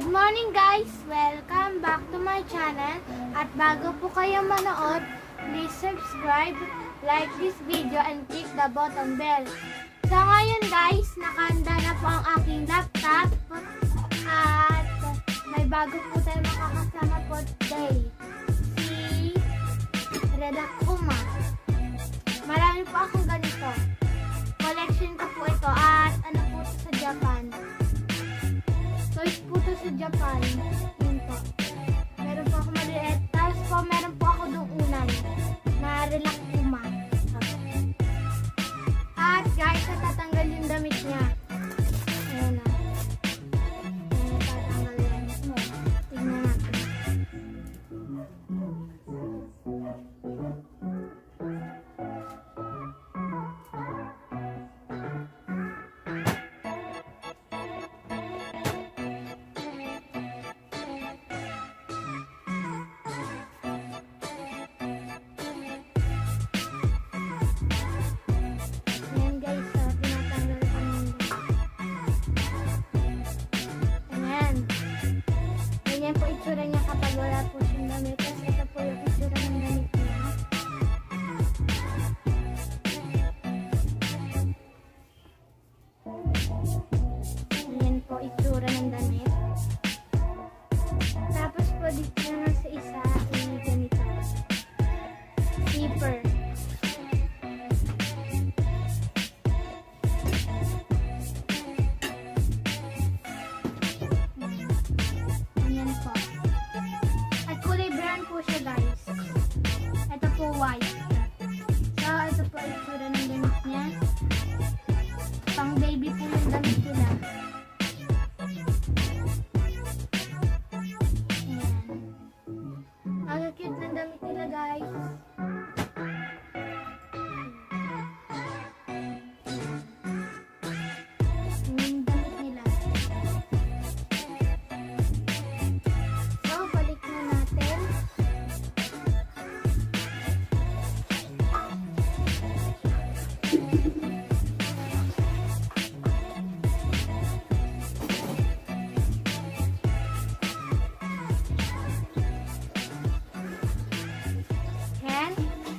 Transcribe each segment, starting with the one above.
Good morning guys! Welcome back to my channel. At bago po kayo manood, please subscribe, like this video, and click the button bell. So ngayon guys, nakahanda na po ang aking laptop. At may bago po tayo makakasama po today. Si Reda Kuma. Marami po akong ganito. Collection ko po ito. At ano po ito sa Japan. Toys po ito sa Japan. Yun po. Meron po ako maliit. Tapos po meron po ako doon unay. Na Relax Kuma. At guys, natatanggal yung damit niya. Ayan na. Ayan, natatanggal yan. Tignan natin. Ganyan po itsura niya kapag wala po siyang damit. Tapos ito po yung itsura ng damit niya. Ganyan po itsura ng damit. Tapos po dito naman sa isa ay ganito. Zipper. Ito po white. So, ito po itsura ng damit niya. Pang baby po yung damit nila. Ayan. Ang cute ng damit nila guys. Yung damit nila. So, balik na natin.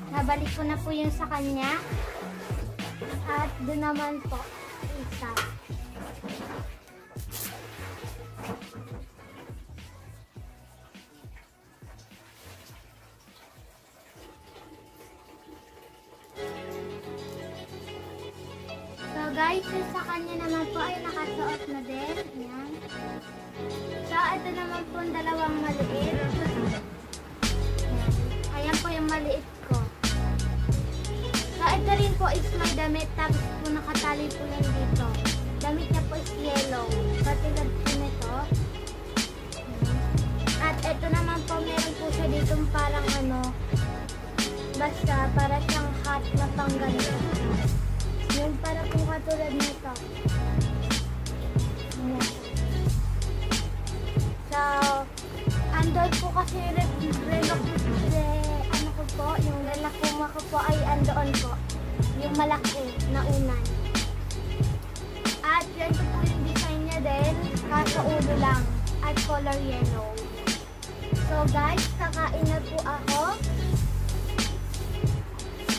Nabalik ko na po yung sa kanya. At doon naman po isa. So guys, yung sa kanya naman po ay nakasuot na din. Ayan. So ito naman po ang dalawang maliit. Ayan po yung maliit ko. So, ito rin po is may damit. Tapos po nakatali po yan dito. Damit niya po is yellow. Katulad po nito. At ito naman po, meron po siya dito parang ano, basta para siyang hat na pang ganito. Yun para po katulad nito. Ayan. So, andun po kasi yung lalakuma ko po ay andoon po. Yung malaki na unan. At yan po yung design niya din. Kaso ulo lang. At color yellow. So guys, kakain na po ako.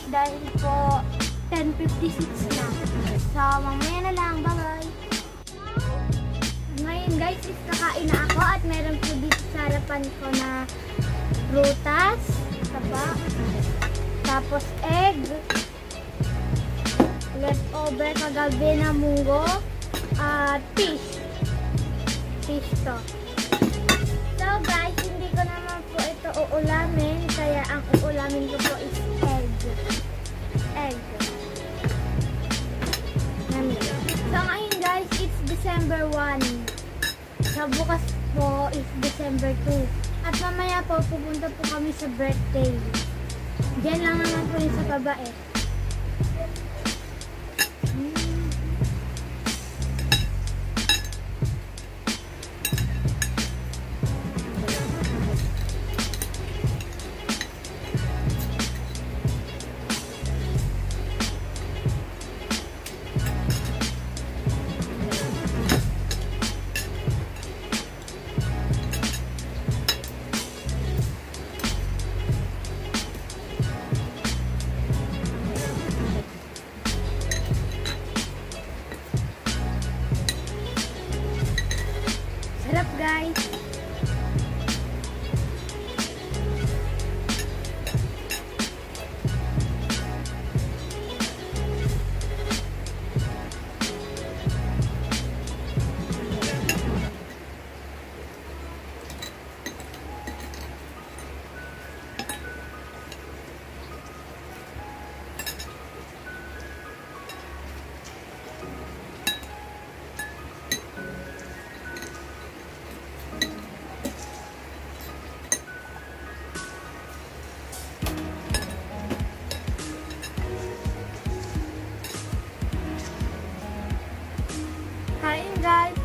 Dahil po 10:56 na. So mamaya na lang. Bye bye. Ngayon guys, is kakain na ako. At meron po dito sa harapan ko na prutas. Tapos egg, leftover kagabi na munggo, fish to. So guys, hindi ko naman po ito uulamin, kaya ang uulamin ko po is egg. So ngayon guys, it's December 1. So bukas po is December 2. At mamaya po, pupunta po kami sa birthday. Diyan lang naman po yung sa babae. Sarap guys! Kain guys!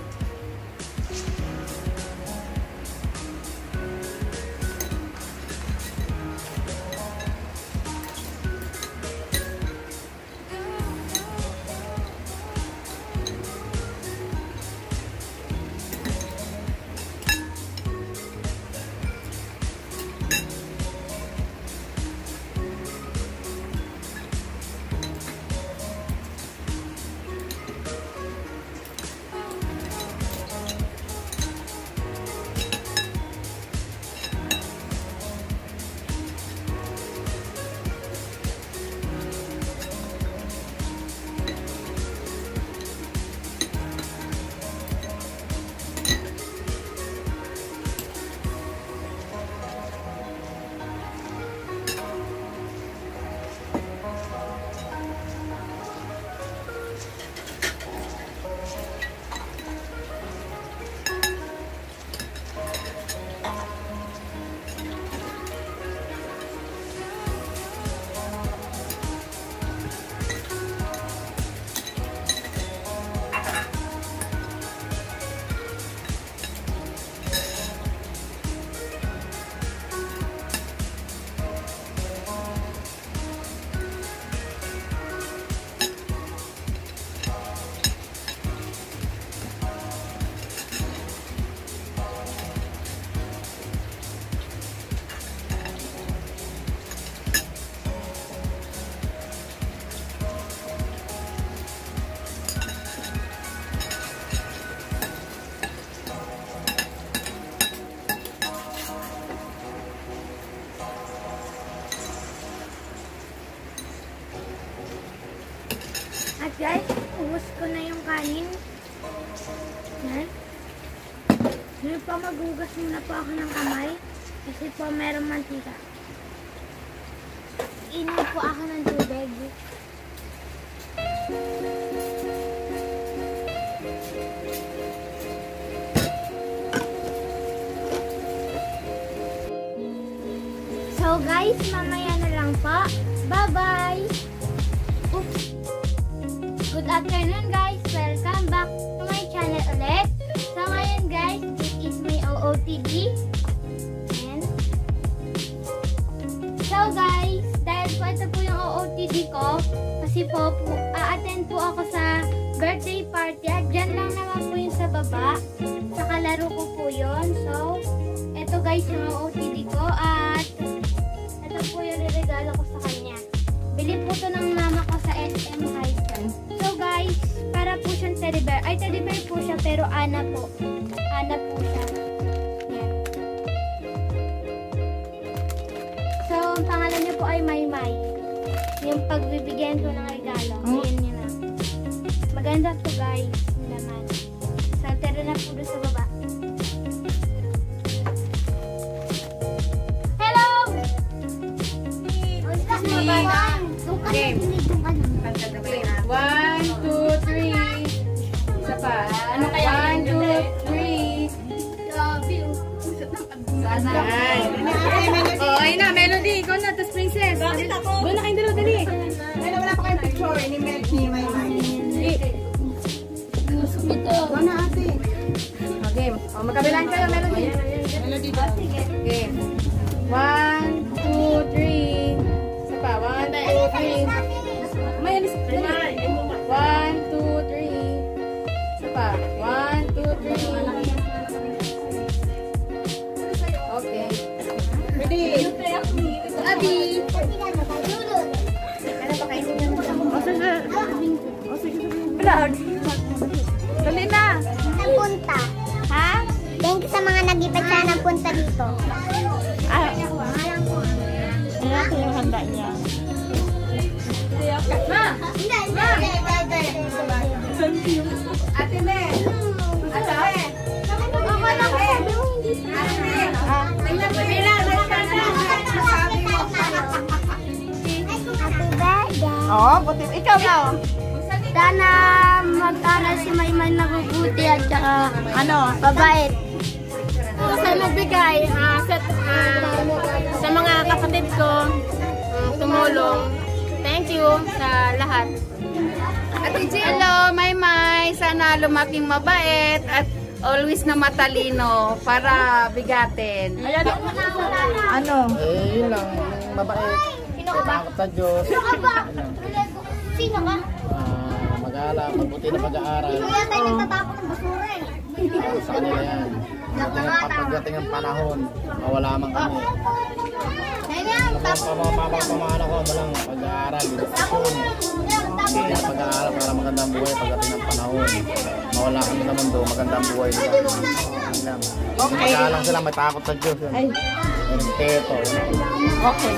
At guys, ubos ko na yung kanin. Yan. Ngayon pa maghugas muna po ako ng kamay. Kasi po meron mantika. Inom po ako ng tubig. So guys, mamaya na lang po. Bye-bye! Oops! Good afternoon guys! Welcome back to my channel ulit. So ngayon guys, this is my OOTD. And so guys, dahil po ito po yung OOTD ko, kasi po a-attend po ako sa birthday party at dyan lang naman po yung sa baba. Sa kalaro ko po yun. So, ito guys yung OOTD ko at ito po yung regalo ko sa kanya. Bili po ito ng mama ko sa SM Hyper. So guys, para po siyang teddy bear. Ay, teddy bear po siya pero Ana po. Ana po siya. Yan. So, ang pangalan niya po ay Maymay. Yung pagbibigyan ko ng regalo. Ayan niya na. Maganda po guys. Yung laman. So, tara na po doon sa baba. Hello! Game. 1, 2, 3. Isa pa. Ano kaya? 1, 2, 3. Ayan. Oh, ayun na. Melody. Ikaw na. Tapos Princess. Bakit ako? Doon na kayong dalawa. Dali. Wala pa kayong picture. Ni Melody. Ito na ate. Okay. Oh, magkabilaan kayo. Melody. Melody ba? Game. 1, 2, 3. Isa pa. 1, 2, 3. May alis. 1, 2, 3. Isa pa. 1, 2, 3. Okay. Ready? Abi. Ano ba kayo? Vlog. Dali na. Napunta. Ha? di pa siya nagpunta dito. Ah, ayan yung handa niya. Ate Be. Ate Be. Oo, buti. Ikaw na. Sana mag-aral si Maymay na mabuti at saka Ano? mabait. Sa nagbigay sa mga kapatid ko, tumulong. Thank you sa lahat. Hello, Maymay. Sana lumaking mabait at always na matalino para bigatin. Ayan. Ano? Eh, yun lang, yung mabait. Takot sa Diyos. Sino ka? Mag-aaral, mabuti na pag-aaral. Kaya tayo nagtatapon ng basura eh. Sa kanila yan. Pagdating ng panahon, mawala man kami. Pamamana ko, lang pag-aaral, edukasyon. Kaya pag-aaral para magandang buhay pagdating ng panahon. Mawala kami sa mundo, magandang buhay nila. Yun lang. Okay. Mag-aaral sila, may takot sa Diyos. Yun. Ay. Respeto. Okay.